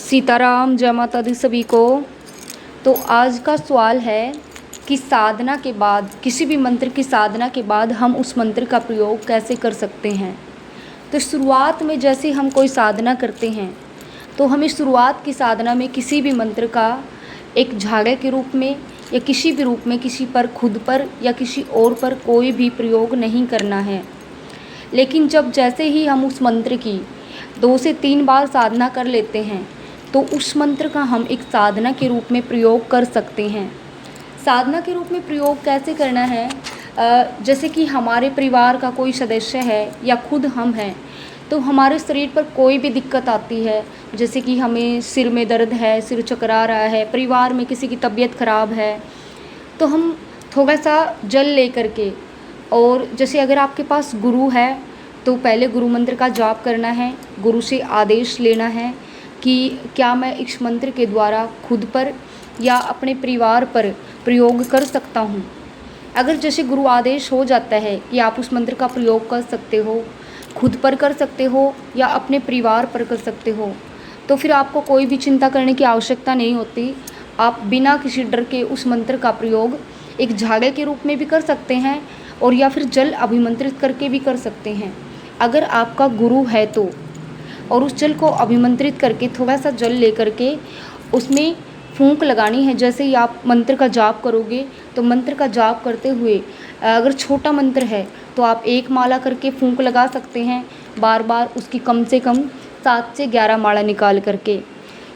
सीताराम, जय माता दी सभी को। तो आज का सवाल है कि साधना के बाद, किसी भी मंत्र की साधना के बाद हम उस मंत्र का प्रयोग कैसे कर सकते हैं। तो शुरुआत में जैसे हम कोई साधना करते हैं तो हमें शुरुआत की साधना में किसी भी मंत्र का एक झाड़े के रूप में या किसी भी रूप में किसी पर, खुद पर या किसी और पर कोई भी प्रयोग नहीं करना है। लेकिन जब जैसे ही हम उस मंत्र की 2 से 3 बार साधना कर लेते हैं तो उस मंत्र का हम एक साधना के रूप में प्रयोग कर सकते हैं। साधना के रूप में प्रयोग कैसे करना है, जैसे कि हमारे परिवार का कोई सदस्य है या खुद हम हैं, तो हमारे शरीर पर कोई भी दिक्कत आती है, जैसे कि हमें सिर में दर्द है, सिर चकरा रहा है, परिवार में किसी की तबीयत ख़राब है, तो हम थोड़ा सा जल ले करके, और जैसे अगर आपके पास गुरु है तो पहले गुरु मंत्र का जाप करना है, गुरु से आदेश लेना है कि क्या मैं इस मंत्र के द्वारा खुद पर या अपने परिवार पर प्रयोग कर सकता हूँ। अगर जैसे गुरु आदेश हो जाता है कि आप उस मंत्र का प्रयोग कर सकते हो, खुद पर कर सकते हो या अपने परिवार पर कर सकते हो, तो फिर आपको कोई भी चिंता करने की आवश्यकता नहीं होती। आप बिना किसी डर के उस मंत्र का प्रयोग एक झाड़े के रूप में भी कर सकते हैं और या फिर जल अभिमंत्रित करके भी कर सकते हैं। अगर आपका गुरु है तो, और उस जल को अभिमंत्रित करके थोड़ा सा जल लेकर के उसमें फूंक लगानी है। जैसे ही आप मंत्र का जाप करोगे तो मंत्र का जाप करते हुए अगर छोटा मंत्र है तो आप 1 माला करके फूंक लगा सकते हैं, बार बार उसकी कम से कम 7 से 11 माला निकाल करके।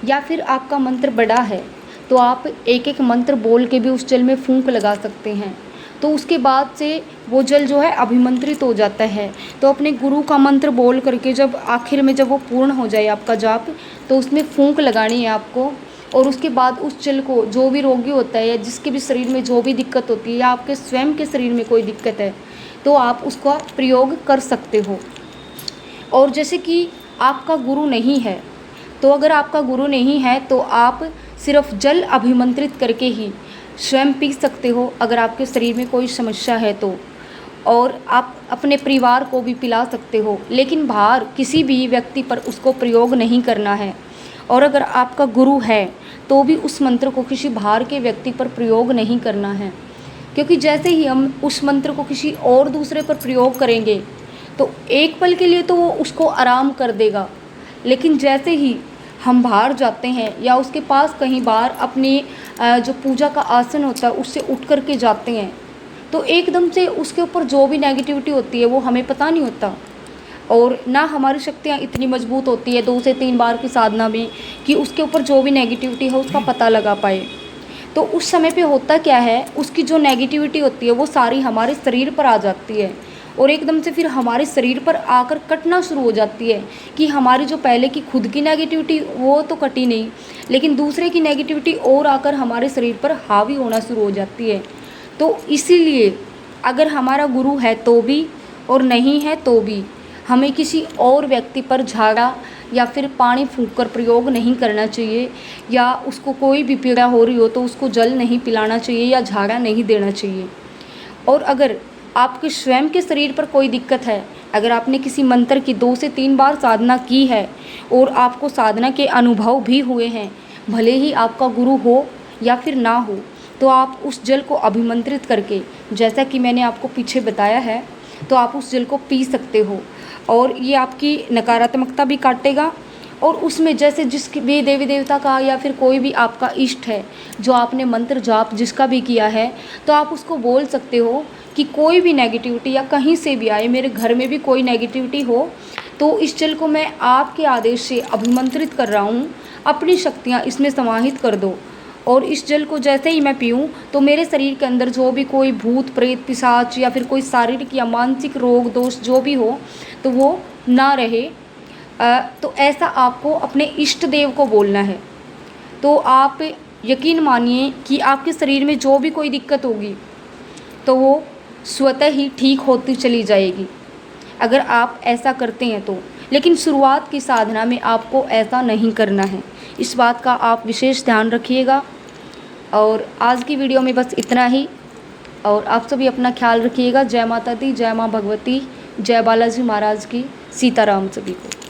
या फिर आपका मंत्र बड़ा है तो आप एक एक मंत्र बोल के भी उस जल में फूंक लगा सकते हैं। तो उसके बाद से वो जल जो है अभिमंत्रित हो जाता है। तो अपने गुरु का मंत्र बोल करके जब आखिर में जब वो पूर्ण हो जाए आपका जाप, तो उसमें फूंक लगानी है आपको। और उसके बाद उस जल को जो भी रोगी होता है या जिसके भी शरीर में जो भी दिक्कत होती है या आपके स्वयं के शरीर में कोई दिक्कत है तो आप उसका प्रयोग कर सकते हो। और जैसे कि आपका गुरु नहीं है, तो अगर आपका गुरु नहीं है तो आप सिर्फ जल अभिमंत्रित करके ही स्वयं पी सकते हो अगर आपके शरीर में कोई समस्या है तो। और आप अपने परिवार को भी पिला सकते हो, लेकिन बाहर किसी भी व्यक्ति पर उसको प्रयोग नहीं करना है। और अगर आपका गुरु है तो भी उस मंत्र को किसी बाहर के व्यक्ति पर प्रयोग नहीं करना है, क्योंकि जैसे ही हम उस मंत्र को किसी और दूसरे पर प्रयोग करेंगे तो एक पल के लिए तो वो उसको आराम कर देगा, लेकिन जैसे ही हम बाहर जाते हैं या उसके पास कहीं बाहर अपनी जो पूजा का आसन होता है उससे उठ कर के जाते हैं तो एकदम से उसके ऊपर जो भी नेगेटिविटी होती है वो हमें पता नहीं होता। और ना हमारी शक्तियाँ इतनी मजबूत होती है 2 से 3 बार की साधना में कि उसके ऊपर जो भी नेगेटिविटी है उसका पता लगा पाए। तो उस समय पे होता क्या है, उसकी जो नेगेटिविटी होती है वो सारी हमारे शरीर पर आ जाती है और एकदम से फिर हमारे शरीर पर आकर कटना शुरू हो जाती है कि हमारी जो पहले की खुद की नेगेटिविटी वो तो कटी नहीं, लेकिन दूसरे की नेगेटिविटी और आकर हमारे शरीर पर हावी होना शुरू हो जाती है। तो इसीलिए अगर हमारा गुरु है तो भी और नहीं है तो भी हमें किसी और व्यक्ति पर झाड़ा या फिर पानी फूंक कर प्रयोग नहीं करना चाहिए, या उसको कोई भी पीड़ा हो रही हो तो उसको जल नहीं पिलाना चाहिए या झाड़ा नहीं देना चाहिए। और अगर आपके स्वयं के शरीर पर कोई दिक्कत है, अगर आपने किसी मंत्र की 2 से 3 बार साधना की है और आपको साधना के अनुभव भी हुए हैं, भले ही आपका गुरु हो या फिर ना हो, तो आप उस जल को अभिमंत्रित करके, जैसा कि मैंने आपको पीछे बताया है, तो आप उस जल को पी सकते हो और ये आपकी नकारात्मकता भी काटेगा। और उसमें जैसे जिस भी देवी देवता का या फिर कोई भी आपका इष्ट है जो आपने मंत्र जाप जिसका भी किया है, तो आप उसको बोल सकते हो कि कोई भी नेगेटिविटी या कहीं से भी आए, मेरे घर में भी कोई नेगेटिविटी हो, तो इस जल को मैं आपके आदेश से अभिमंत्रित कर रहा हूँ, अपनी शक्तियाँ इसमें समाहित कर दो। और इस जल को जैसे ही मैं पीऊँ तो मेरे शरीर के अंदर जो भी कोई भूत प्रेत पिशाच या फिर कोई शारीरिक या मानसिक रोग दोष जो भी हो तो वो ना रहे। तो ऐसा आपको अपने इष्ट देव को बोलना है। तो आप यकीन मानिए कि आपके शरीर में जो भी कोई दिक्कत होगी तो वो स्वतः ही ठीक होती चली जाएगी अगर आप ऐसा करते हैं तो। लेकिन शुरुआत की साधना में आपको ऐसा नहीं करना है, इस बात का आप विशेष ध्यान रखिएगा। और आज की वीडियो में बस इतना ही, और आप सभी अपना ख्याल रखिएगा। जय माता दी, जय माँ भगवती, जय बालाजी महाराज की, सीताराम सभी को।